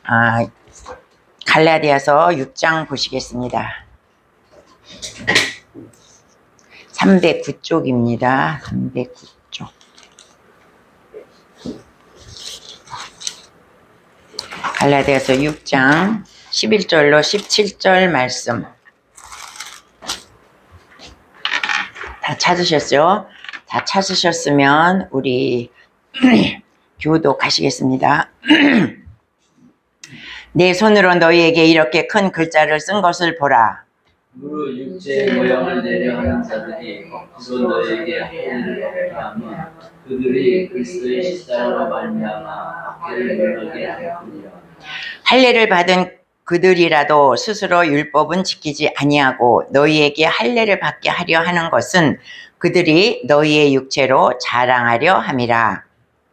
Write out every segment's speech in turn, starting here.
아, 갈라디아서 6장 보시겠습니다. 309쪽입니다. 309쪽. 갈라디아서 6장 11절로 17절 말씀. 다 찾으셨죠? 다 찾으셨으면 우리 교독하시겠습니다. 내 손으로 너희에게 이렇게 큰 글자를 쓴 것을 보라. 무릇 육체의 모형을 내려 하는 자들이 억지로 너희에게 할례를 하면 그들이 그리스도의 십자가로 말미암아 박해를 받게 할 뿐이라. 할례를 받은 그들이라도 스스로 율법은 지키지 아니하고 너희에게 할례를 받게 하려 하는 것은 그들이 너희의 육체로 자랑하려 함이라.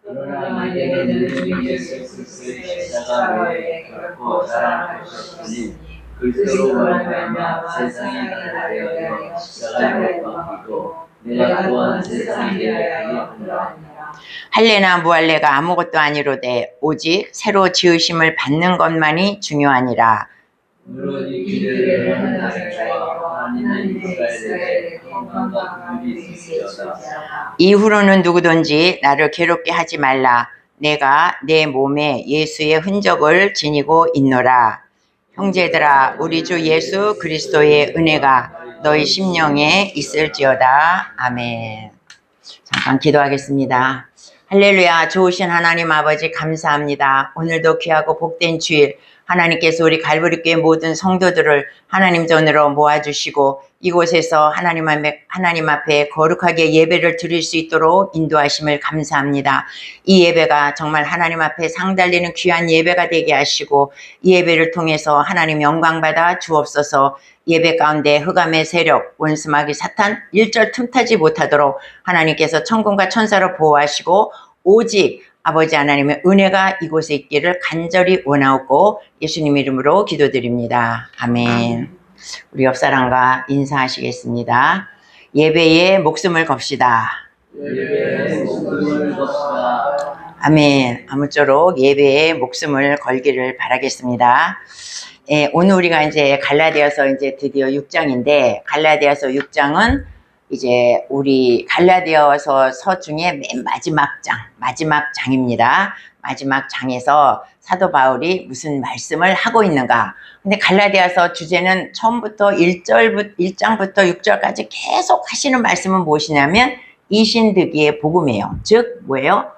그러나 이에게 늘 예수 그리스도의 십자가에 결코 자랑할 것이 없으니 그리스도로 말미암아 세상이 나를 십자가에 못 박히고 내가 또한 세상에게 하게 하노라. 할례나 무할례가 아무것도 아니로되 오직 새로 지으심을 받는 것만이 중요하니라. 무릇 이 기대를 하는 나라와 하나님은 이스라엘에게 평강과 긍휼이 있으시리로다. 이후로는 누구든지 나를 괴롭게 하지 말라. 내가 내 몸에 예수의 흔적을 지니고 있노라. 형제들아, 우리 주 예수 그리스도의 은혜가 너희 심령에 있을지어다. 아멘. 잠깐 기도하겠습니다. 할렐루야. 좋으신 하나님 아버지 감사합니다. 오늘도 귀하고 복된 주일 하나님께서 우리 갈보리교회 모든 성도들을 하나님 전으로 모아주시고 이곳에서 하나님 앞에 거룩하게 예배를 드릴 수 있도록 인도하심을 감사합니다. 이 예배가 정말 하나님 앞에 상달리는 귀한 예배가 되게 하시고 이 예배를 통해서 하나님 영광받아 주옵소서. 예배 가운데 흑암의 세력, 원수마귀 사탄 일절 틈타지 못하도록 하나님께서 천군과 천사로 보호하시고 오직 아버지 하나님의 은혜가 이곳에 있기를 간절히 원하옵고 예수님 이름으로 기도드립니다. 아멘. 우리 옆사람과 인사하시겠습니다. 예배에 목숨을 겁시다. 예배에 목숨을 겁시다. 아멘. 아무쪼록 예배에 목숨을 걸기를 바라겠습니다. 예, 오늘 우리가 이제 갈라디아서 이제 드디어 6장인데 갈라디아서 6장은 이제 우리 갈라디아서 서 중에 맨 마지막 장입니다. 마지막 장에서 사도 바울이 무슨 말씀을 하고 있는가. 근데 갈라디아서 주제는 처음부터 1장부터 6절까지 계속 하시는 말씀은 무엇이냐면 이신득이의 복음이에요. 즉 뭐예요?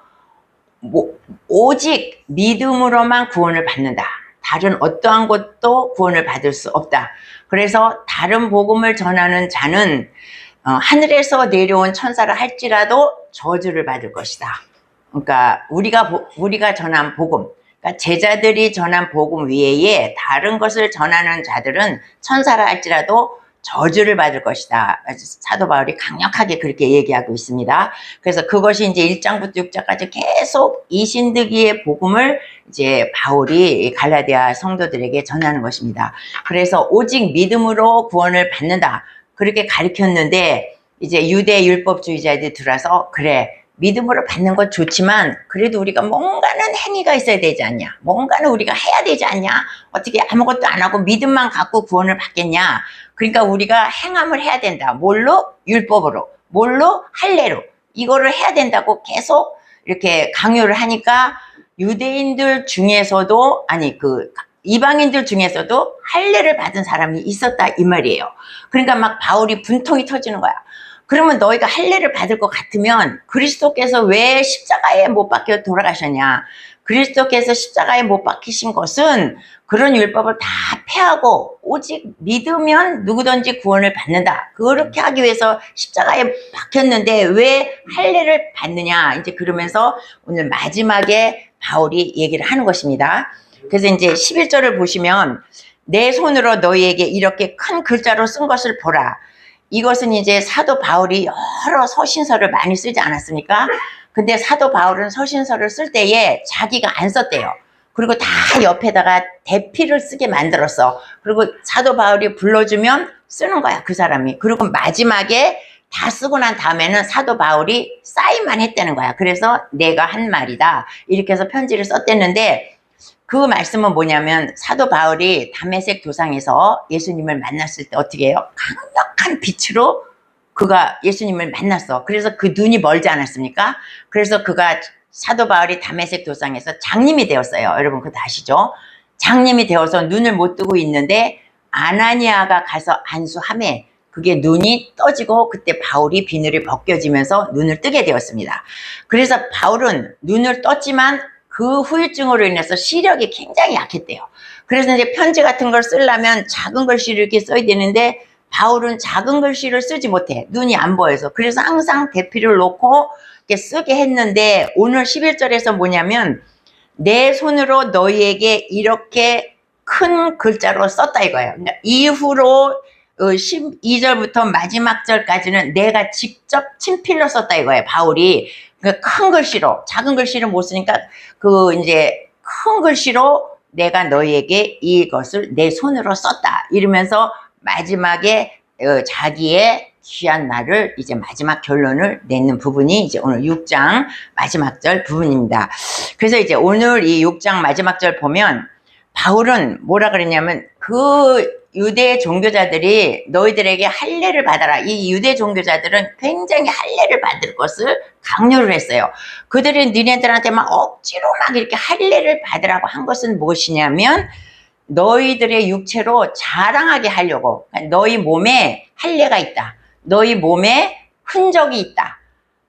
오직 믿음으로만 구원을 받는다. 다른 어떠한 것도 구원을 받을 수 없다. 그래서 다른 복음을 전하는 자는 하늘에서 내려온 천사를 할지라도 저주를 받을 것이다. 그러니까 우리가 전한 복음, 그러니까 제자들이 전한 복음 외에 다른 것을 전하는 자들은 천사라 할지라도 저주를 받을 것이다. 사도 바울이 강력하게 그렇게 얘기하고 있습니다. 그래서 그것이 이제 1장부터 6장까지 계속 이신득이의 복음을 이제 바울이 갈라디아 성도들에게 전하는 것입니다. 그래서 오직 믿음으로 구원을 받는다. 그렇게 가르쳤는데 이제 유대 율법주의자들이 들어서 그래 믿음으로 받는 건 좋지만 그래도 우리가 뭔가는 행위가 있어야 되지 않냐, 뭔가는 우리가 해야 되지 않냐, 어떻게 아무것도 안 하고 믿음만 갖고 구원을 받겠냐. 그러니까 우리가 행함을 해야 된다. 뭘로? 율법으로. 뭘로? 할례로. 이거를 해야 된다고 계속 이렇게 강요를 하니까 유대인들 중에서도 이방인들 중에서도 할례를 받은 사람이 있었다 이 말이에요. 그러니까 막 바울이 분통이 터지는 거야. 그러면 너희가 할례를 받을 것 같으면 그리스도께서 왜 십자가에 못 박혀 돌아가셨냐? 그리스도께서 십자가에 못 박히신 것은 그런 율법을 다 폐하고 오직 믿으면 누구든지 구원을 받는다. 그렇게 하기 위해서 십자가에 박혔는데 왜 할례를 받느냐? 이제 그러면서 오늘 마지막에 바울이 얘기를 하는 것입니다. 그래서 이제 11절을 보시면 내 손으로 너희에게 이렇게 큰 글자로 쓴 것을 보라. 이것은 이제 사도 바울이 여러 서신서를 많이 쓰지 않았습니까? 근데 사도 바울은 서신서를 쓸 때에 자기가 안 썼대요. 그리고 다 옆에다가 대피를 쓰게 만들었어. 그리고 사도 바울이 불러주면 쓰는 거야, 그 사람이. 그리고 마지막에 다 쓰고 난 다음에는 사도 바울이 사인만 했다는 거야. 그래서 내가 한 말이다. 이렇게 해서 편지를 썼댔는데 그 말씀은 뭐냐면 사도 바울이 다메섹 도상에서 예수님을 만났을 때 어떻게 해요? 강력한 빛으로 그가 예수님을 만났어. 그래서 그 눈이 멀지 않았습니까? 그래서 그가 사도 바울이 다메섹 도상에서 장님이 되었어요. 여러분 그거 아시죠? 장님이 되어서 눈을 못 뜨고 있는데 아나니아가 가서 안수함에 그게 눈이 떠지고 그때 바울이 비늘이 벗겨지면서 눈을 뜨게 되었습니다. 그래서 바울은 눈을 떴지만 그 후유증으로 인해서 시력이 굉장히 약했대요. 그래서 이제 편지 같은 걸 쓰려면 작은 글씨를 이렇게 써야 되는데 바울은 작은 글씨를 쓰지 못해. 눈이 안 보여서. 그래서 항상 대피를 놓고 이렇게 쓰게 했는데 오늘 11절에서 뭐냐면 내 손으로 너희에게 이렇게 큰 글자로 썼다 이거예요. 그러니까 이후로 12절부터 마지막 절까지는 내가 직접 친필로 썼다 이거예요. 바울이. 그러니까 큰 글씨로, 작은 글씨를 못 쓰니까 이제 큰 글씨로 내가 너희에게 이것을 내 손으로 썼다. 이러면서 마지막에 자기의 귀한 날을 이제 마지막 결론을 내는 부분이 이제 오늘 6장 마지막 절 부분입니다. 그래서 이제 오늘 이 6장 마지막 절 보면 바울은 뭐라 그랬냐면 그 유대 종교자들이 너희들에게 할례를 받아라. 이 유대 종교자들은 굉장히 할례를 받을 것을 강요를 했어요. 그들이 니네들한테 막 억지로 막 이렇게 할례를 받으라고 한 것은 무엇이냐면 너희들의 육체로 자랑하게 하려고. 너희 몸에 할례가 있다. 너희 몸에 흔적이 있다.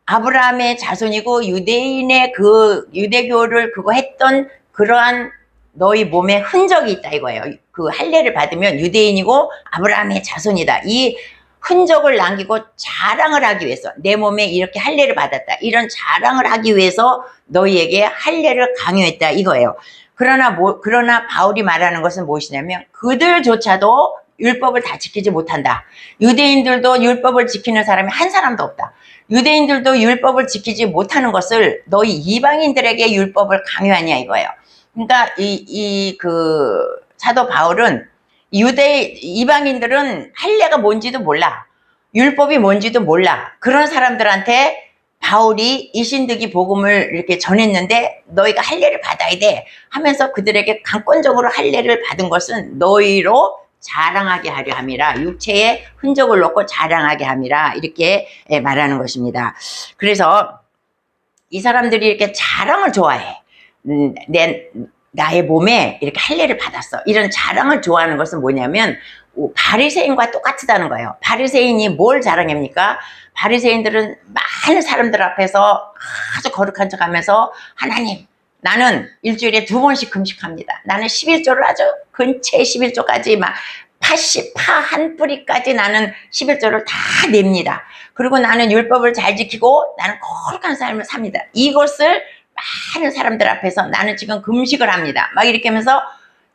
아브라함의 자손이고 유대인의 그 유대교를 그거 했던 그러한 너희 몸에 흔적이 있다 이거예요. 그 할례를 받으면 유대인이고 아브라함의 자손이다. 이 흔적을 남기고 자랑을 하기 위해서 내 몸에 이렇게 할례를 받았다. 이런 자랑을 하기 위해서 너희에게 할례를 강요했다 이거예요. 그러나 바울이 말하는 것은 무엇이냐면 그들조차도 율법을 다 지키지 못한다. 유대인들도 율법을 지키는 사람이 한 사람도 없다. 유대인들도 율법을 지키지 못하는 것을 너희 이방인들에게 율법을 강요하냐 이거예요. 그러니까 사도 바울은 이방인들은 할례가 뭔지도 몰라. 율법이 뭔지도 몰라. 그런 사람들한테 바울이 이신득이 복음을 이렇게 전했는데 너희가 할례를 받아야 돼 하면서 그들에게 강권적으로 할례를 받은 것은 너희로 자랑하게 하려 함이라. 육체에 흔적을 놓고 자랑하게 함이라. 이렇게 말하는 것입니다. 그래서 이 사람들이 이렇게 자랑을 좋아해. 나의 몸에 이렇게 할례를 받았어. 이런 자랑을 좋아하는 것은 뭐냐면 바리새인과 똑같다는 거예요. 바리새인이 뭘 자랑합니까? 바리새인들은 많은 사람들 앞에서 아주 거룩한 척하면서 하나님 나는 일주일에 2번씩 금식합니다. 나는 11조를 아주 근처 11조까지 막 파 한 뿌리까지 나는 11조를 다 냅니다. 그리고 나는 율법을 잘 지키고 나는 거룩한 삶을 삽니다. 이것을 많은 사람들 앞에서 나는 지금 금식을 합니다. 막 이렇게 하면서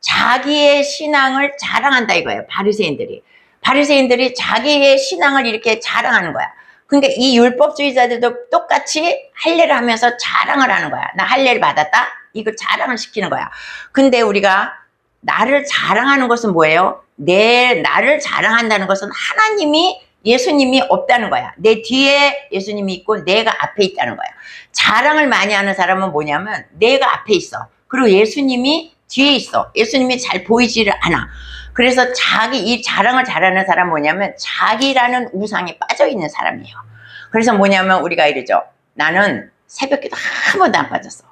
자기의 신앙을 자랑한다 이거예요. 바리새인들이 자기의 신앙을 이렇게 자랑하는 거야. 그러니까 이 율법주의자들도 똑같이 할례를 하면서 자랑을 하는 거야. 나 할례를 받았다? 이거 자랑을 시키는 거야. 근데 우리가 나를 자랑하는 것은 뭐예요? 나를 자랑한다는 것은 예수님이 없다는 거야. 내 뒤에 예수님이 있고 내가 앞에 있다는 거야. 자랑을 많이 하는 사람은 뭐냐면 내가 앞에 있어. 그리고 예수님이 뒤에 있어. 예수님이 잘 보이지를 않아. 그래서 이 자랑을 잘하는 사람은 뭐냐면 자기라는 우상에 빠져 있는 사람이에요. 그래서 뭐냐면 우리가 이러죠. 나는 새벽기도 한 번도 안 빠졌어.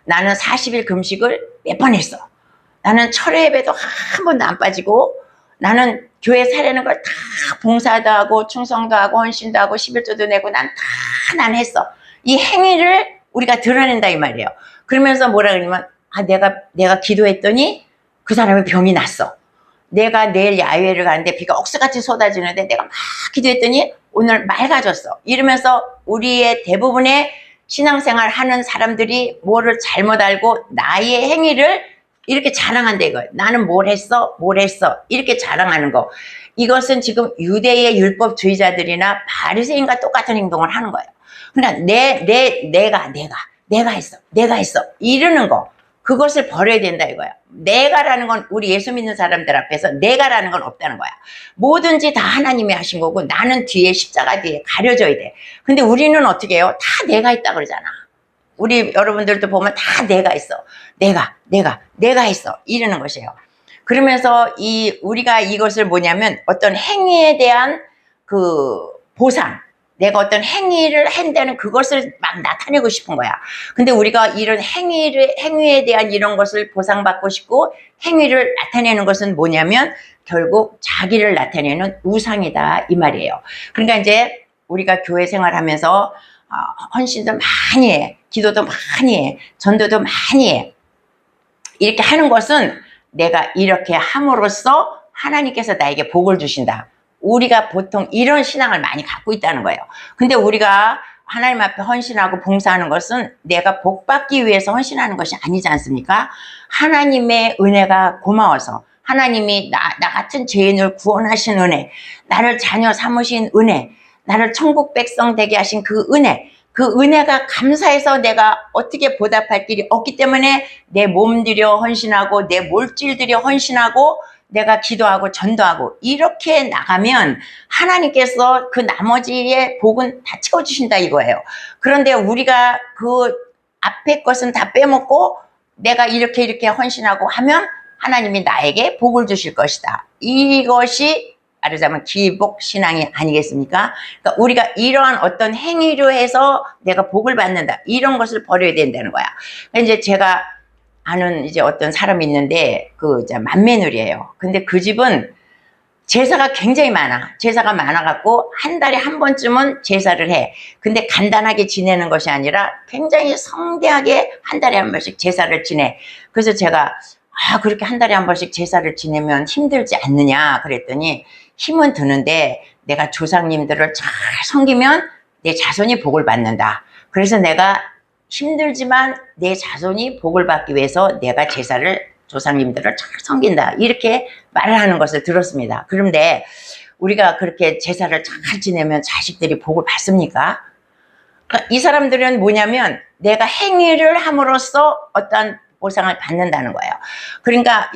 나는 40일 금식을 몇 번 했어. 나는 철회 예배도 한 번도 안 빠지고 나는 교회 사려는 걸 다 봉사도 하고 충성도 하고 헌신도 하고 11조도 내고 난 했어. 이 행위를 우리가 드러낸다 이 말이에요. 그러면서 뭐라 그러냐면 내가 기도했더니 그 사람의 병이 났어. 내가 내일 야외를 가는데 비가 억수같이 쏟아지는데 내가 막 기도했더니 오늘 맑아졌어. 이러면서 우리의 대부분의 신앙생활 하는 사람들이 뭐를 잘못 알고 나의 행위를 이렇게 자랑한다 이거예요. 나는 뭘 했어 이렇게 자랑하는 거. 이것은 지금 유대의 율법주의자들이나 바리새인과 똑같은 행동을 하는 거예요. 그러니까 내가 했어 이러는 거, 그것을 버려야 된다 이거야. 내가라는 건 우리 예수 믿는 사람들 앞에서 내가라는 건 없다는 거야. 뭐든지 다 하나님이 하신 거고 나는 뒤에 십자가 뒤에 가려져야 돼. 근데 우리는 어떻게 해요? 다 내가 있다 그러잖아. 우리 여러분들도 보면 다 내가 있어. 내가 했어. 이러는 것이에요. 그러면서 우리가 이것을 뭐냐면 어떤 행위에 대한 그 보상, 내가 어떤 행위를 한다는 그것을 막 나타내고 싶은 거야. 근데 우리가 이런 행위에 대한 이런 것을 보상받고 싶고 행위를 나타내는 것은 뭐냐면 결국 자기를 나타내는 우상이다 이 말이에요. 그러니까 이제 우리가 교회 생활하면서 헌신도 많이 해, 기도도 많이 해, 전도도 많이 해. 이렇게 하는 것은 내가 이렇게 함으로써 하나님께서 나에게 복을 주신다. 우리가 보통 이런 신앙을 많이 갖고 있다는 거예요. 근데 우리가 하나님 앞에 헌신하고 봉사하는 것은 내가 복 받기 위해서 헌신하는 것이 아니지 않습니까? 하나님의 은혜가 고마워서 하나님이 나 같은 죄인을 구원하신 은혜, 나를 자녀 삼으신 은혜, 나를 천국 백성 되게 하신 그 은혜가 감사해서 내가 어떻게 보답할 길이 없기 때문에 내 몸 들여 헌신하고 내 몰질 들여 헌신하고 내가 기도하고 전도하고 이렇게 나가면 하나님께서 그 나머지의 복은 다 채워주신다 이거예요. 그런데 우리가 그 앞에 것은 다 빼먹고 내가 이렇게 헌신하고 하면 하나님이 나에게 복을 주실 것이다. 이것이 말하자면 기복신앙이 아니겠습니까? 그러니까 우리가 이러한 어떤 행위로 해서 내가 복을 받는다. 이런 것을 버려야 된다는 거야. 그러니까 이제 제가 아는 이제 어떤 사람이 있는데 만매누리예요. 근데 그 집은 제사가 굉장히 많아. 제사가 많아갖고 한 달에 한 번쯤은 제사를 해. 근데 간단하게 지내는 것이 아니라 굉장히 성대하게 한 달에 한 번씩 제사를 지내. 그래서 제가 그렇게 한 달에 한 번씩 제사를 지내면 힘들지 않느냐 그랬더니 힘은 드는데 내가 조상님들을 잘 섬기면 내 자손이 복을 받는다. 그래서 내가 힘들지만 내 자손이 복을 받기 위해서 내가 조상님들을 잘 섬긴다. 이렇게 말을 하는 것을 들었습니다. 그런데 우리가 그렇게 제사를 잘 지내면 자식들이 복을 받습니까? 그러니까 이 사람들은 뭐냐면 내가 행위를 함으로써 어떠한 보상을 받는다는 거예요. 그러니까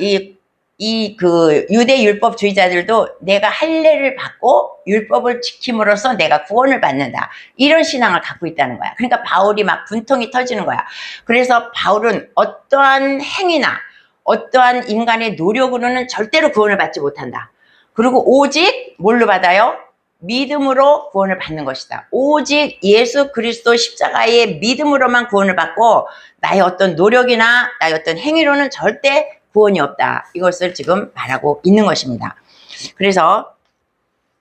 그 유대 율법주의자들도 내가 할례를 받고 율법을 지킴으로써 내가 구원을 받는다. 이런 신앙을 갖고 있다는 거야. 그러니까 바울이 막 분통이 터지는 거야. 그래서 바울은 어떠한 행위나 어떠한 인간의 노력으로는 절대로 구원을 받지 못한다. 그리고 오직 뭘로 받아요? 믿음으로 구원을 받는 것이다. 오직 예수 그리스도 십자가의 믿음으로만 구원을 받고 나의 어떤 노력이나 나의 어떤 행위로는 절대 구원이 없다. 이것을 지금 말하고 있는 것입니다. 그래서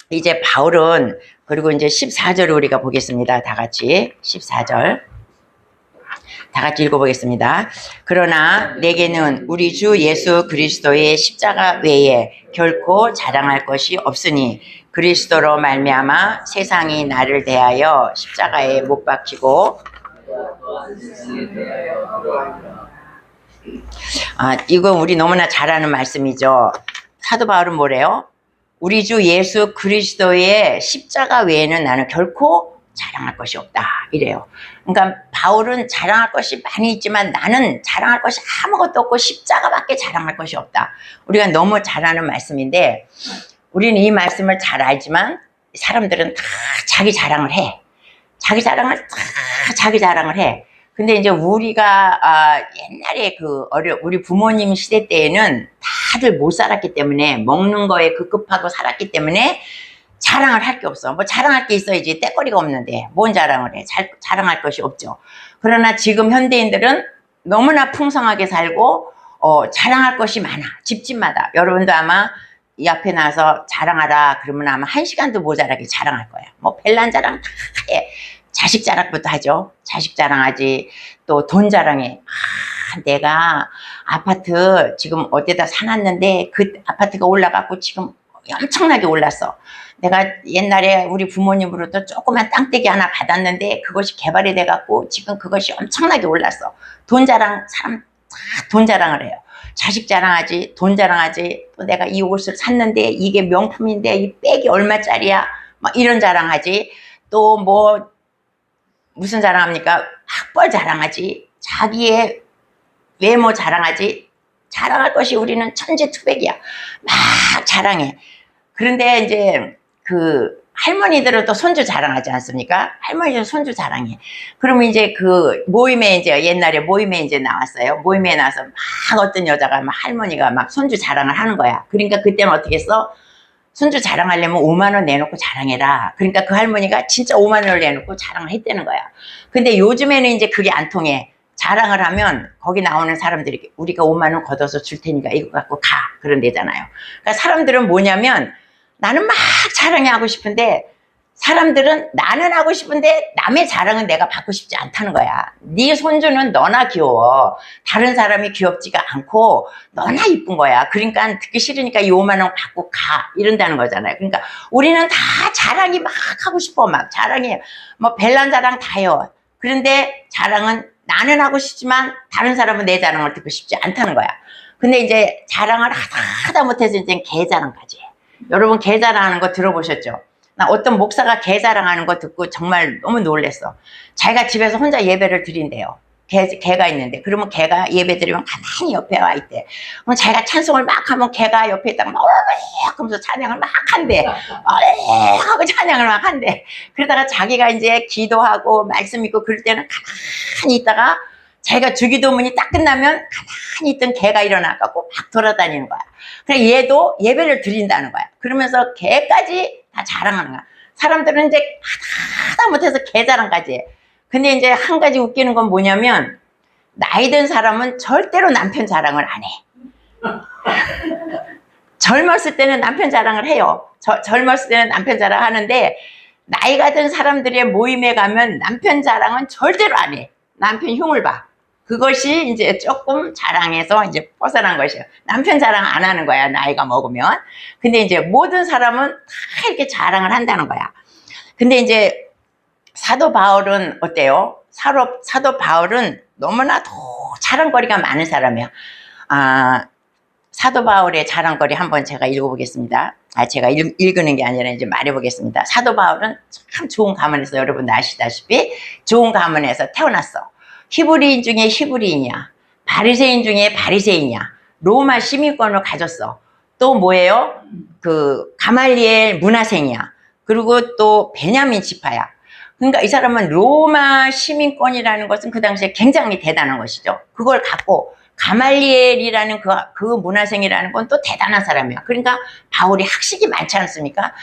이제 바울은 그리고 이제 14절을 우리가 보겠습니다. 다 같이 14절 다 같이 읽어보겠습니다. 그러나 내게는 우리 주 예수 그리스도의 십자가 외에 결코 자랑할 것이 없으니 그리스도로 말미암아 세상이 나를 대하여 십자가에 못 박히고 이건 우리 너무나 잘 아는 말씀이죠. 사도 바울은 뭐래요? 우리 주 예수 그리스도의 십자가 외에는 나는 결코 자랑할 것이 없다 이래요. 그러니까 바울은 자랑할 것이 많이 있지만 나는 자랑할 것이 아무것도 없고 십자가밖에 자랑할 것이 없다. 우리가 너무 잘 아는 말씀인데 우리는 이 말씀을 잘 알지만 사람들은 다 자기 자랑을 해. 자기 자랑을 해. 근데 이제 우리가 옛날에 우리 부모님 시대 때에는 다들 못 살았기 때문에 먹는 거에 급급하고 살았기 때문에 자랑을 할 게 없어. 뭐 자랑할 게 있어야지. 때거리가 없는데 뭔 자랑을 해. 자랑할 것이 없죠. 그러나 지금 현대인들은 너무나 풍성하게 살고 자랑할 것이 많아. 집집마다. 여러분도 아마 이 앞에 나와서 자랑하라 그러면 아마 1시간도 모자라게 자랑할 거야. 뭐 별난 자랑 다 해. 자식 자랑부터 하죠. 자식 자랑하지. 또 돈 자랑해. 내가 아파트 지금 어디다 사놨는데 그 아파트가 올라가고 지금 엄청나게 올랐어. 내가 옛날에 우리 부모님으로부터 조그만 땅떼기 하나 받았는데 그것이 개발이 돼갖고 지금 그것이 엄청나게 올랐어. 돈 자랑, 사람 다 돈 자랑을 해요. 자식 자랑하지, 돈 자랑하지. 또 내가 이 옷을 샀는데 이게 명품인데 이 백이 얼마짜리야? 막 이런 자랑하지. 또 뭐 무슨 자랑합니까? 학벌 자랑하지. 자기의 외모 자랑하지. 자랑할 것이 우리는 천지투백이야. 막 자랑해. 그런데 이제 할머니들은 또 손주 자랑하지 않습니까? 할머니들은 손주 자랑해. 그러면 이제 그 모임에 이제 옛날에 모임에 이제 나왔어요. 모임에 나와서 막 어떤 여자가 막 할머니가 막 손주 자랑을 하는 거야. 그러니까 그때는 어떻게 했어? 손주 자랑하려면 5만 원 내놓고 자랑해라. 그러니까 그 할머니가 진짜 5만 원을 내놓고 자랑을 했다는 거야. 근데 요즘에는 이제 그게 안 통해. 자랑을 하면 거기 나오는 사람들이 우리가 5만 원 걷어서 줄 테니까 이거 갖고 가. 그런 데잖아요. 그러니까 사람들은 뭐냐면 나는 막 자랑하고 싶은데 사람들은 나는 하고 싶은데 남의 자랑은 내가 받고 싶지 않다는 거야. 네 손주는 너나 귀여워. 다른 사람이 귀엽지가 않고 너나 이쁜 거야. 그러니까 듣기 싫으니까 이 5만 원 갖고 가. 이런다는 거잖아요. 그러니까 우리는 다 자랑이 막 하고 싶어. 막 자랑이 뭐 별난 자랑 다 해요. 그런데 자랑은 나는 하고 싶지만 다른 사람은 내 자랑을 듣고 싶지 않다는 거야. 근데 이제 자랑을 하다 못해서 이제 개 자랑까지 해. 여러분 개 자랑하는 거 들어보셨죠? 나 어떤 목사가 개 자랑하는 거 듣고 정말 너무 놀랬어. 자기가 집에서 혼자 예배를 드린대요. 개가 있는데 그러면 개가 예배 드리면 가만히 옆에 와 있대. 그럼 자기가 찬송을 막 하면 개가 옆에 있다가 막 하면서 찬양을 막 한대. 하고 찬양을 막 한대. 그러다가 자기가 이제 기도하고 말씀 읽고 그럴 때는 가만히 있다가 자기가 주기도문이 딱 끝나면 가만히 있던 개가 일어나갖고 막 돌아다니는 거야. 그래 얘도 예배를 드린다는 거야. 그러면서 개까지 다 자랑하는 거야. 사람들은 이제 하다 못해서 개 자랑까지 해. 근데 이제 한 가지 웃기는 건 뭐냐면 나이 든 사람은 절대로 남편 자랑을 안 해. 젊었을 때는 남편 자랑을 해요. 젊었을 때는 남편 자랑 하는데 나이가 든 사람들의 모임에 가면 남편 자랑은 절대로 안 해. 남편 흉을 봐. 그것이 이제 조금 자랑에서 이제 벗어난 것이에요. 남편 자랑 안 하는 거야, 나이가 먹으면. 근데 이제 모든 사람은 다 이렇게 자랑을 한다는 거야. 근데 이제 사도 바울은 어때요? 사도 바울은 너무나도 자랑거리가 많은 사람이야. 사도 바울의 자랑거리 한번 제가 읽어보겠습니다. 제가 읽는 게 아니라 이제 말해보겠습니다. 사도 바울은 참 좋은 가문에서 여러분 아시다시피 좋은 가문에서 태어났어. 히브리인 중에 히브리인이야. 바리새인 중에 바리새인이야. 로마 시민권을 가졌어. 또 뭐예요? 그 가말리엘 문화생이야. 그리고 또 베냐민 지파야. 그러니까 이 사람은 로마 시민권이라는 것은 그 당시에 굉장히 대단한 것이죠. 그걸 갖고 가말리엘이라는 그 문화생이라는 건 또 대단한 사람이야. 그러니까 바울이 학식이 많지 않습니까?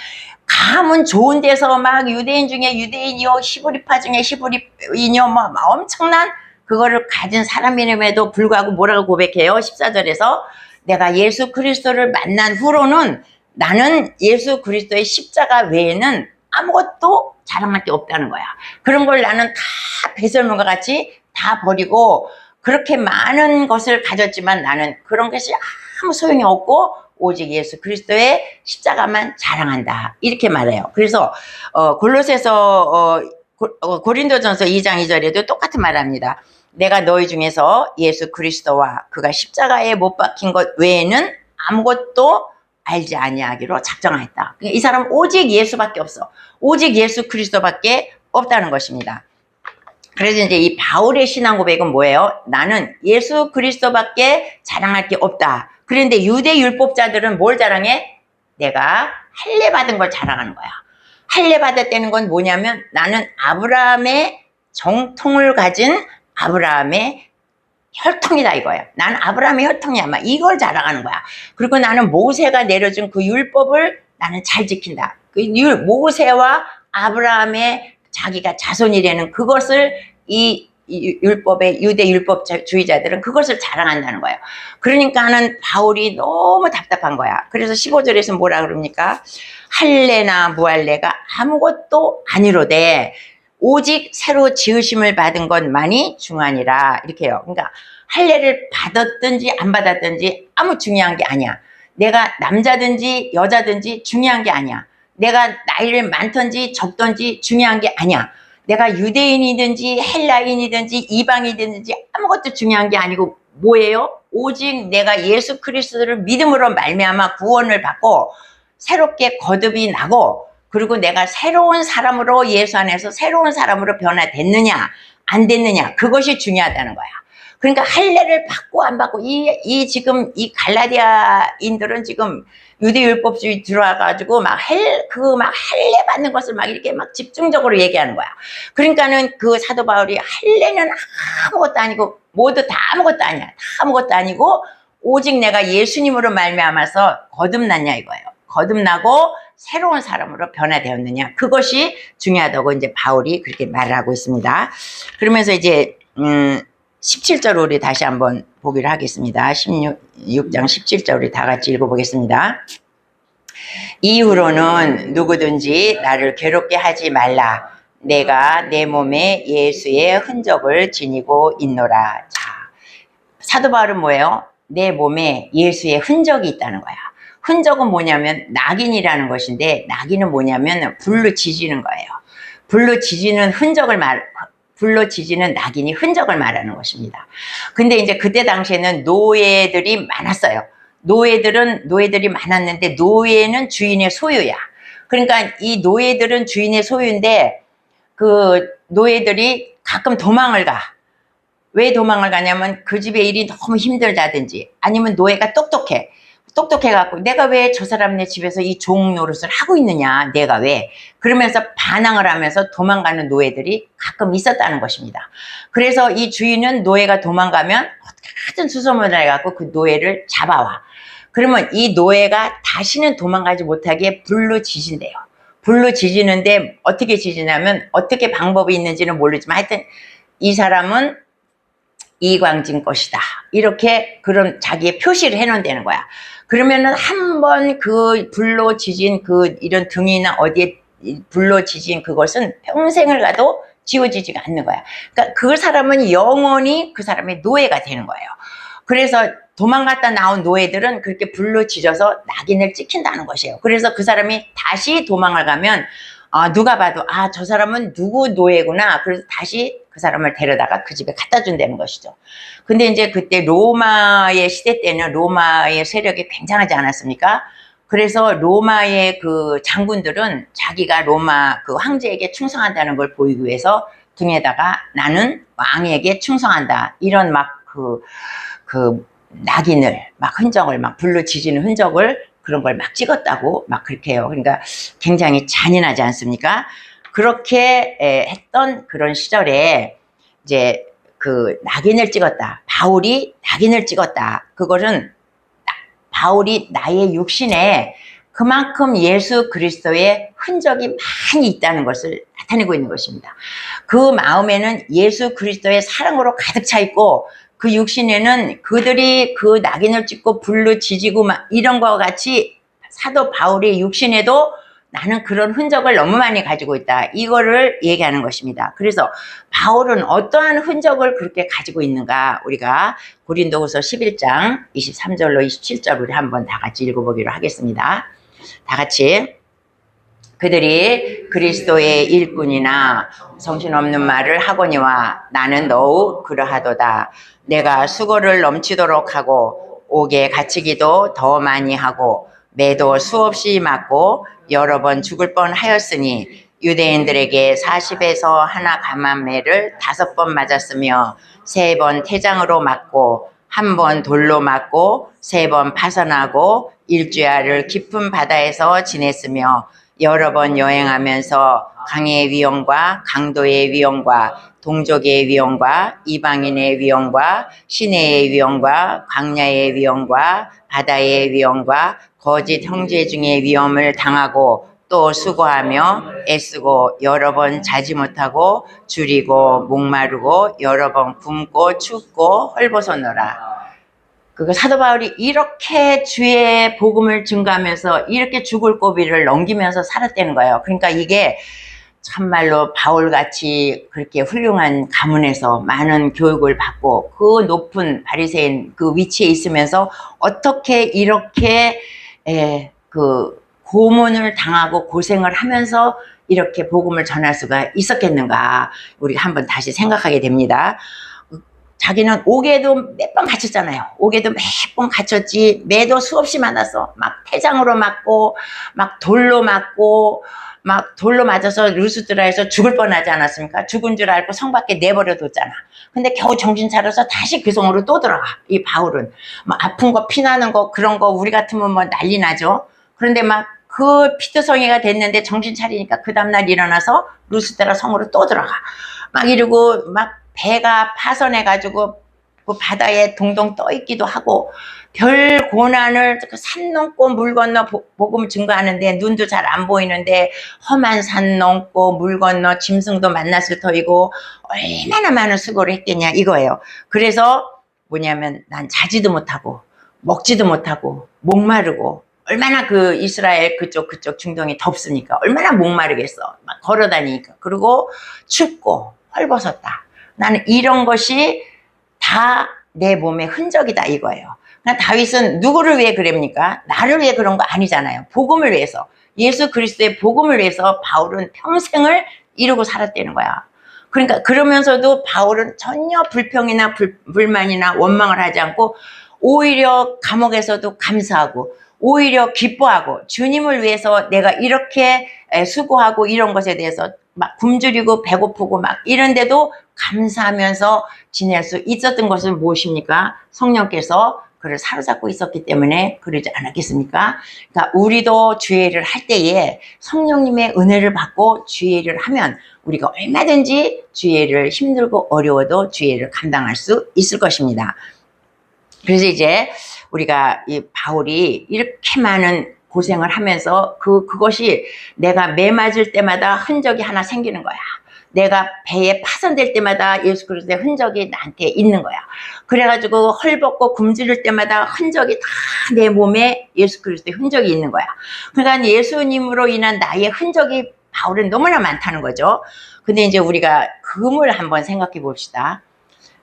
가면 좋은 데서 막 유대인 중에 유대인이요, 히브리파 중에 히브리인이요, 뭐 엄청난 그거를 가진 사람임에도 불구하고 뭐라고 고백해요? 14절에서 내가 예수 그리스도를 만난 후로는 나는 예수 그리스도의 십자가 외에는 아무것도 자랑할 게 없다는 거야. 그런 걸 나는 다 배설물과 같이 다 버리고 그렇게 많은 것을 가졌지만 나는 그런 것이 아무 소용이 없고 오직 예수 그리스도의 십자가만 자랑한다. 이렇게 말해요. 그래서 골로새서 고린도전서 2장 2절에도 똑같은 말합니다. 내가 너희 중에서 예수 그리스도와 그가 십자가에 못 박힌 것 외에는 아무것도 알지 아니하기로 작정하였다. 이 사람은 오직 예수밖에 없어. 오직 예수 그리스도밖에 없다는 것입니다. 그래서 이제 이 바울의 신앙 고백은 뭐예요? 나는 예수 그리스도밖에 자랑할 게 없다. 그런데 유대 율법자들은 뭘 자랑해? 내가 할례 받은 걸 자랑하는 거야. 할례 받았다는 건 뭐냐면 나는 아브라함의 정통을 가진 아브라함의 혈통이다 이거야. 나는 아브라함의 혈통이야. 막 이걸 자랑하는 거야. 그리고 나는 모세가 내려준 그 율법을 나는 잘 지킨다. 그 모세와 아브라함의 자기가 자손이라는 그것을 이 율법의 유대 율법주의자들은 그것을 자랑한다는 거예요. 그러니까는 바울이 너무 답답한 거야. 그래서 15절에서 뭐라 그럽니까? 할례나 무할례가 아무것도 아니로되 오직 새로 지으심을 받은 것만이 중하니라 이렇게 해요. 그러니까 할례를 받았든지 안 받았든지 아무 중요한 게 아니야. 내가 남자든지 여자든지 중요한 게 아니야. 내가 나이를 많든지 적든지 중요한 게 아니야. 내가 유대인이든지 헬라인이든지 이방인이든지 아무것도 중요한 게 아니고 뭐예요? 오직 내가 예수 그리스도를 믿음으로 말미암아 구원을 받고 새롭게 거듭이 나고 그리고 내가 새로운 사람으로 예수 안에서 새로운 사람으로 변화됐느냐 안 됐느냐 그것이 중요하다는 거야. 그러니까 할례를 받고 안 받고 지금 이 갈라디아인들은 지금 유대율법주의 들어와가지고 막 할례 받는 것을 막 이렇게 막 집중적으로 얘기하는 거야. 그러니까는 그 사도 바울이 할례는 아무것도 아니고 모두 다 아무것도 아니야. 다 아무것도 아니고 오직 내가 예수님으로 말미암아서 거듭났냐 이거예요. 거듭나고 새로운 사람으로 변화되었느냐. 그것이 중요하다고 이제 바울이 그렇게 말을 하고 있습니다. 그러면서 이제 17절 우리 다시 한번 보기를 하겠습니다. 16장 17절 우리 다 같이 읽어보겠습니다. 이후로는 누구든지 나를 괴롭게 하지 말라. 내가 내 몸에 예수의 흔적을 지니고 있노라. 자, 사도 바울은 뭐예요? 내 몸에 예수의 흔적이 있다는 거야. 흔적은 뭐냐면 낙인이라는 것인데, 낙인은 뭐냐면 불로 지지는 거예요. 불로 지지는 낙인이 흔적을 말하는 것입니다. 근데 이제 그때 당시에는 노예들이 많았어요. 노예들이 많았는데 노예는 주인의 소유야. 그러니까 이 노예들은 주인의 소유인데 그 노예들이 가끔 도망을 가. 왜 도망을 가냐면 그 집의 일이 너무 힘들다든지 아니면 노예가 똑똑해갖고 내가 왜 저 사람네 집에서 이 종 노릇을 하고 있느냐, 내가 왜, 그러면서 반항을 하면서 도망가는 노예들이 가끔 있었다는 것입니다. 그래서 이 주인은 노예가 도망가면 어떻게든 수소문을 해갖고 그 노예를 잡아와. 그러면 이 노예가 다시는 도망가지 못하게 불로 지진대요. 불로 지지는데 어떻게 지지냐면, 어떻게 방법이 있는지는 모르지만 하여튼 이 사람은 이광진 것이다, 이렇게 그런 자기의 표시를 해놓는다는 거야. 그러면은 한번 그 불로 지진 그 이런 등이나 어디에 불로 지진 그것은 평생을 가도 지워지지가 않는 거야. 그러니까 그 사람은 영원히 그 사람의 노예가 되는 거예요. 그래서 도망갔다 나온 노예들은 그렇게 불로 지져서 낙인을 찍힌다는 것이에요. 그래서 그 사람이 다시 도망을 가면 누가 봐도 저 사람은 누구 노예구나. 그래서 다시 그 사람을 데려다가 그 집에 갖다 준다는 것이죠. 근데 이제 그때 로마의 시대 때는 로마의 세력이 굉장하지 않았습니까? 그래서 로마의 그 장군들은 자기가 로마 그 황제에게 충성한다는 걸 보이기 위해서 등에다가 나는 왕에게 충성한다, 이런 막 그 낙인을 막 흔적을 막 불로 지지는 흔적을 그런 걸 막 찍었다고 막 그렇게 해요. 그러니까 굉장히 잔인하지 않습니까? 그렇게 했던 그런 시절에 이제 그 낙인을 찍었다. 바울이 낙인을 찍었다. 그거는 바울이 나의 육신에 그만큼 예수 그리스도의 흔적이 많이 있다는 것을 나타내고 있는 것입니다. 그 마음에는 예수 그리스도의 사랑으로 가득 차 있고, 그 육신에는 그들이 그 낙인을 찍고 불로 지지고 막 이런 거와 같이 사도 바울의 육신에도 나는 그런 흔적을 너무 많이 가지고 있다, 이거를 얘기하는 것입니다. 그래서 바울은 어떠한 흔적을 그렇게 가지고 있는가, 우리가 고린도후서 11장 23절로 27절 우리 한번 다 같이 읽어보기로 하겠습니다. 다 같이. 그들이 그리스도의 일꾼이나 정신없는 말을 하거니와 나는 더욱 그러하도다. 내가 수고를 넘치도록 하고 옥에 갇히기도 더 많이 하고 매도 수없이 맞고 여러 번 죽을 뻔하였으니 유대인들에게 40에서 하나 감한매를 5번 맞았으며 3번 태장으로 맞고 1번 돌로 맞고 3번 파선하고 일주야를 깊은 바다에서 지냈으며 여러 번 여행하면서 강의 위험과 강도의 위험과 동족의 위험과 이방인의 위험과 시내의 위험과 광야의 위험과 바다의 위험과 거짓 형제 중의 위험을 당하고 또 수고하며 애쓰고 여러 번 자지 못하고 줄이고 목마르고 여러 번 굶고 춥고 헐벗었노라. 그 사도 바울이 이렇게 주의 복음을 증거하면서 이렇게 죽을 고비를 넘기면서 살았다는 거예요. 그러니까 이게 참말로 바울같이 그렇게 훌륭한 가문에서 많은 교육을 받고 그 높은 바리새인 그 위치에 있으면서 어떻게 이렇게 그 고문을 당하고 고생을 하면서 이렇게 복음을 전할 수가 있었겠는가, 우리가 한번 다시 생각하게 됩니다. 자기는 옥에도 몇 번 갇혔잖아요. 옥에도 몇 번 갇혔지. 매도 수없이 많았어. 막 태장으로 맞고 막 돌로 맞고 막 돌로 맞아서 루스드라에서 죽을 뻔하지 않았습니까? 죽은 줄 알고 성 밖에 내버려 뒀잖아. 근데 겨우 정신 차려서 다시 그 성으로 또 들어가. 이 바울은 뭐 아픈 거 피나는 거 그런 거 우리 같으면 뭐 난리 나죠. 그런데 막 그 피투성이가 됐는데 정신 차리니까 그 다음날 일어나서 루스드라 성으로 또 들어가. 막 이러고 막 배가 파손해가지고 그 바다에 동동 떠 있기도 하고 별 고난을 산 넘고 물 건너 복음 증거하는데 눈도 잘 안 보이는데 험한 산 넘고 물 건너 짐승도 만났을 터이고 얼마나 많은 수고를 했겠냐 이거예요. 그래서 뭐냐면 난 자지도 못하고 먹지도 못하고 목마르고 얼마나 그 이스라엘 그쪽 중동이 덥으니까 얼마나 목마르겠어. 막 걸어 다니니까. 그리고 춥고 헐벗었다. 나는 이런 것이 다 내 몸의 흔적이다 이거예요. 그러니까 다윗은 누구를 위해 그럽니까? 나를 위해 그런 거 아니잖아요. 복음을 위해서. 예수 그리스도의 복음을 위해서 바울은 평생을 이루고 살았다는 거야. 그러니까 그러면서도 바울은 전혀 불평이나 불만이나 원망을 하지 않고 오히려 감옥에서도 감사하고 오히려 기뻐하고 주님을 위해서 내가 이렇게 수고하고 이런 것에 대해서 막 굶주리고 배고프고 막 이런데도 감사하면서 지낼 수 있었던 것은 무엇입니까? 성령께서 그를 사로잡고 있었기 때문에 그러지 않았겠습니까? 그러니까 우리도 주의 일을 할 때에 성령님의 은혜를 받고 주의 일을 하면 우리가 얼마든지 주의 일을 힘들고 어려워도 주의 일을 감당할 수 있을 것입니다. 그래서 이제 우리가 이 바울이 이렇게 많은 고생을 하면서 그것이 내가 매 맞을 때마다 흔적이 하나 생기는 거야. 내가 배에 파손될 때마다 예수 그리스도의 흔적이 나한테 있는 거야. 그래가지고 헐벗고 굶주릴 때마다 흔적이 다 내 몸에 예수 그리스도의 흔적이 있는 거야. 그러니까 예수님으로 인한 나의 흔적이 바울은 너무나 많다는 거죠. 근데 이제 우리가 금을 한번 생각해 봅시다.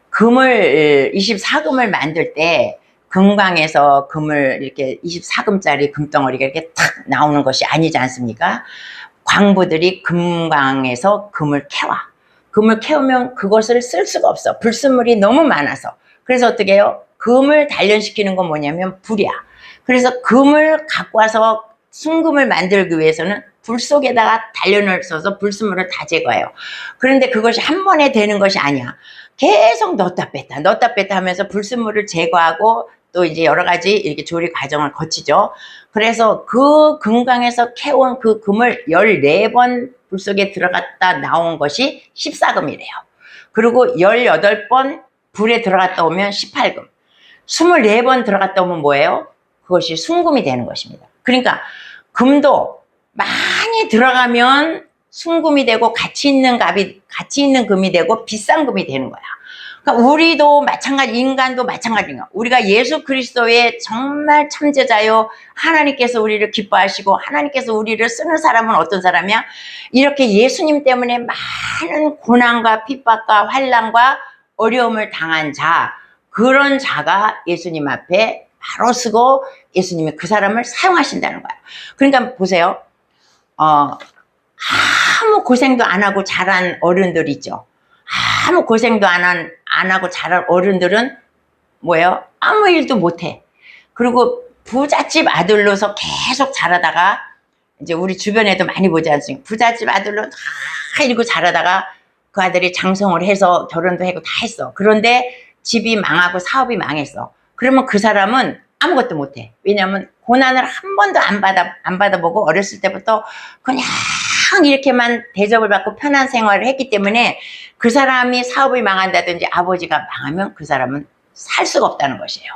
금을 24금을 만들 때 금광에서 금을 이렇게 24금짜리 금덩어리가 이렇게 탁 나오는 것이 아니지 않습니까? 광부들이 금광에서 금을 캐와. 금을 캐오면 그것을 쓸 수가 없어. 불순물이 너무 많아서. 그래서 어떻게 해요? 금을 단련시키는 건 뭐냐면 불이야. 그래서 금을 갖고 와서 순금을 만들기 위해서는 불 속에다가 단련을 써서 불순물을 다 제거해요. 그런데 그것이 한 번에 되는 것이 아니야. 계속 넣었다 뺐다 하면서 불순물을 제거하고 또 이제 여러 가지 이렇게 조리 과정을 거치죠. 그래서 그 금강에서 캐온 그 금을 14번 불 속에 들어갔다 나온 것이 14금이래요. 그리고 18번 불에 들어갔다 오면 18금. 24번 들어갔다 오면 뭐예요? 그것이 순금이 되는 것입니다. 그러니까 금도 많이 들어가면 순금이 되고 가치 있는 금이 되고 비싼 금이 되는 거야. 그러니까 우리도 마찬가지, 인간도 마찬가지인 거야. 우리가 예수 그리스도의 정말 천재자요, 하나님께서 우리를 기뻐하시고 하나님께서 우리를 쓰는 사람은 어떤 사람이야? 이렇게 예수님 때문에 많은 고난과 핍박과 환난과 어려움을 당한 자, 그런 자가 예수님 앞에 바로 서고 예수님이 그 사람을 사용하신다는 거야. 그러니까 보세요. 아무 고생도 안 하고 자란 어른들 있죠. 아무 고생도 안 하고 자란 어른들은 뭐예요? 아무 일도 못해. 그리고 부잣집 아들로서 계속 자라다가 이제 우리 주변에도 많이 보지 않습니까? 부잣집 아들로 다 이러고 자라다가 그 아들이 장성을 해서 결혼도 하고 다 했어. 그런데 집이 망하고 사업이 망했어. 그러면 그 사람은 아무것도 못해. 왜냐하면 고난을 한 번도 안 받아보고 어렸을 때부터 그냥 이렇게만 대접을 받고 편한 생활을 했기 때문에 그 사람이 사업이 망한다든지 아버지가 망하면 그 사람은 살 수가 없다는 것이에요.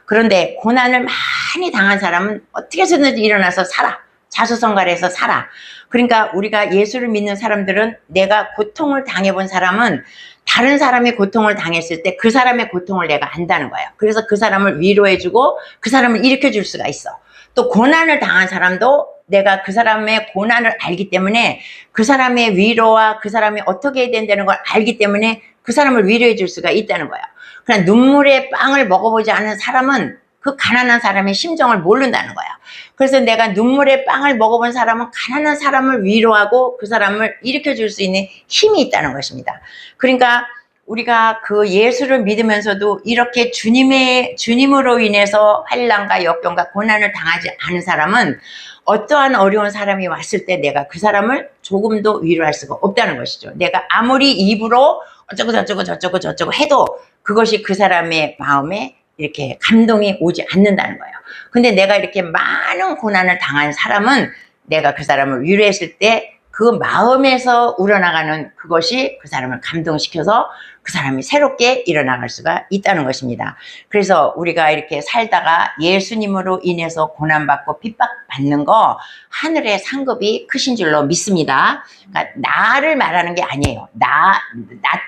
그런데 고난을 많이 당한 사람은 어떻게 해서든지 일어나서 살아. 자수성가해서 살아. 그러니까 우리가 예수를 믿는 사람들은 내가 고통을 당해본 사람은 다른 사람이 고통을 당했을 때 그 사람의 고통을 내가 안다는 거예요. 그래서 그 사람을 위로해주고 그 사람을 일으켜줄 수가 있어. 또 고난을 당한 사람도 내가 그 사람의 고난을 알기 때문에 그 사람의 위로와 그 사람이 어떻게 해야 된다는 걸 알기 때문에 그 사람을 위로해 줄 수가 있다는 거예요. 그냥 눈물의 빵을 먹어보지 않은 사람은 그 가난한 사람의 심정을 모른다는 거야. 그래서 내가 눈물의 빵을 먹어본 사람은 가난한 사람을 위로하고 그 사람을 일으켜줄 수 있는 힘이 있다는 것입니다. 그러니까 우리가 그 예수를 믿으면서도 이렇게 주님으로 인해서 환난과 역경과 고난을 당하지 않은 사람은 어떠한 어려운 사람이 왔을 때 내가 그 사람을 조금도 위로할 수가 없다는 것이죠. 내가 아무리 입으로 어쩌고 저쩌고 저쩌고 저쩌고 해도 그것이 그 사람의 마음에 이렇게 감동이 오지 않는다는 거예요. 근데 내가 이렇게 많은 고난을 당한 사람은 내가 그 사람을 위로했을 때 그 마음에서 우러나가는 그것이 그 사람을 감동시켜서 그 사람이 새롭게 일어나갈 수가 있다는 것입니다. 그래서 우리가 이렇게 살다가 예수님으로 인해서 고난받고 핍박받는 거 하늘의 상급이 크신 줄로 믿습니다. 그러니까 나를 말하는 게 아니에요. 나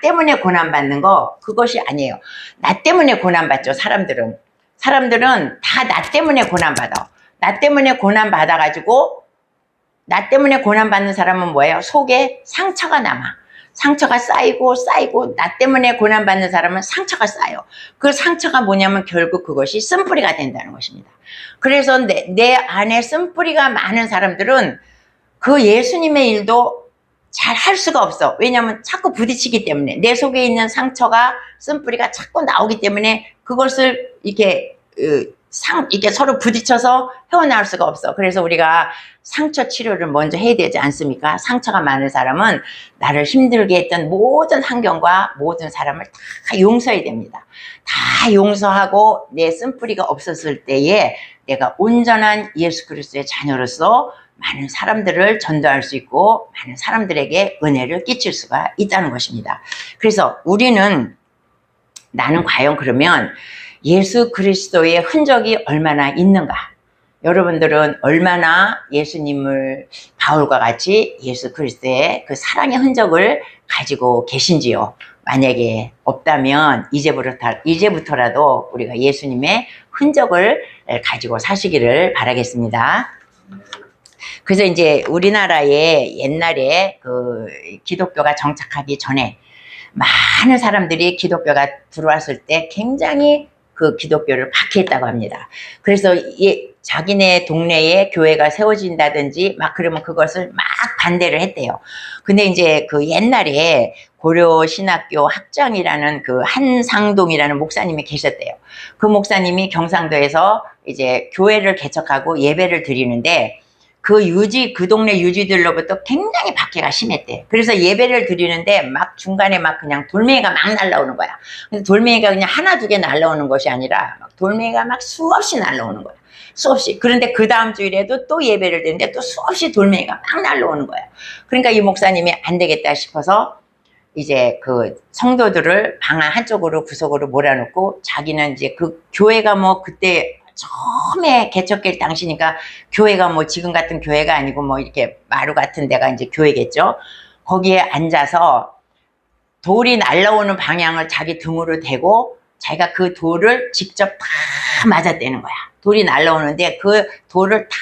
때문에 고난받는 거 그것이 아니에요. 나 때문에 고난받죠. 사람들은 다 나 때문에 고난받아. 나 때문에 고난받아가지고 나 때문에 고난받는 사람은 뭐예요? 속에 상처가 남아. 상처가 쌓이고 나 때문에 고난받는 사람은 상처가 쌓여. 그 상처가 뭐냐면 결국 그것이 쓴뿌리가 된다는 것입니다. 그래서 내 안에 쓴뿌리가 많은 사람들은 그 예수님의 일도 잘 할 수가 없어. 왜냐하면 자꾸 부딪히기 때문에 내 속에 있는 상처가 쓴뿌리가 자꾸 나오기 때문에 그것을 이렇게 서로 부딪혀서 헤어나올 수가 없어. 그래서 우리가 상처 치료를 먼저 해야 되지 않습니까? 상처가 많은 사람은 나를 힘들게 했던 모든 환경과 모든 사람을 다 용서해야 됩니다. 다 용서하고 내 쓴뿌리가 없었을 때에 내가 온전한 예수 그리스도의 자녀로서 많은 사람들을 전도할 수 있고 많은 사람들에게 은혜를 끼칠 수가 있다는 것입니다. 그래서 나는 과연 그러면 예수 그리스도의 흔적이 얼마나 있는가? 여러분들은 얼마나 예수님을 바울과 같이 예수 그리스도의 그 사랑의 흔적을 가지고 계신지요? 만약에 없다면 이제부터라도 우리가 예수님의 흔적을 가지고 사시기를 바라겠습니다. 그래서 이제 우리나라에 옛날에 그 기독교가 정착하기 전에 많은 사람들이 기독교가 들어왔을 때 굉장히 그 기독교를 박해했다고 합니다. 그래서 자기네 동네에 교회가 세워진다든지 막 그러면 그것을 막 반대를 했대요. 근데 이제 그 옛날에 고려신학교 학장이라는 그 한상동이라는 목사님이 계셨대요. 그 목사님이 경상도에서 이제 교회를 개척하고 예배를 드리는데 그 동네 유지들로부터 굉장히 박해가 심했대. 그래서 예배를 드리는데 막 중간에 막 그냥 돌멩이가 막 날라오는 거야. 근데 돌멩이가 그냥 하나 두 개 날라오는 것이 아니라 막 돌멩이가 막 수없이 날라오는 거야. 수없이. 그런데 그 다음 주일에도 또 예배를 드리는데 또 수없이 돌멩이가 막 날라오는 거야. 그러니까 이 목사님이 안 되겠다 싶어서 이제 그 성도들을 방 한쪽으로 구석으로 몰아놓고 자기는 이제 그 교회가 뭐 그때 처음에 개척될 당시니까 교회가 뭐 지금 같은 교회가 아니고 뭐 이렇게 마루 같은 데가 이제 교회겠죠. 거기에 앉아서 돌이 날라오는 방향을 자기 등으로 대고 자기가 그 돌을 직접 다 맞아대는 거야. 돌이 날라오는데 그 돌을 다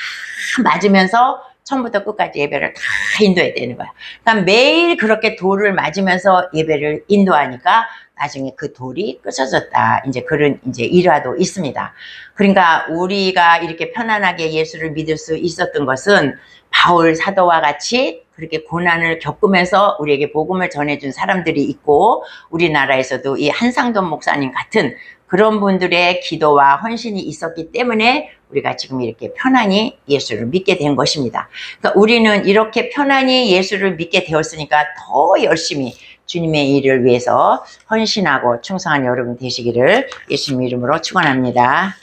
맞으면서 처음부터 끝까지 예배를 다 인도해야 되는 거야. 그러니까 매일 그렇게 돌을 맞으면서 예배를 인도하니까 나중에 그 돌이 부서졌다. 이제 그런 이제 일화도 있습니다. 그러니까 우리가 이렇게 편안하게 예수를 믿을 수 있었던 것은 바울 사도와 같이 그렇게 고난을 겪으면서 우리에게 복음을 전해준 사람들이 있고 우리나라에서도 이 한상돈 목사님 같은 그런 분들의 기도와 헌신이 있었기 때문에 우리가 지금 이렇게 편안히 예수를 믿게 된 것입니다. 그러니까 우리는 이렇게 편안히 예수를 믿게 되었으니까 더 열심히 주님의 일을 위해서 헌신하고 충성한 여러분 되시기를 예수님 이름으로 축원합니다.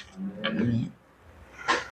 아멘.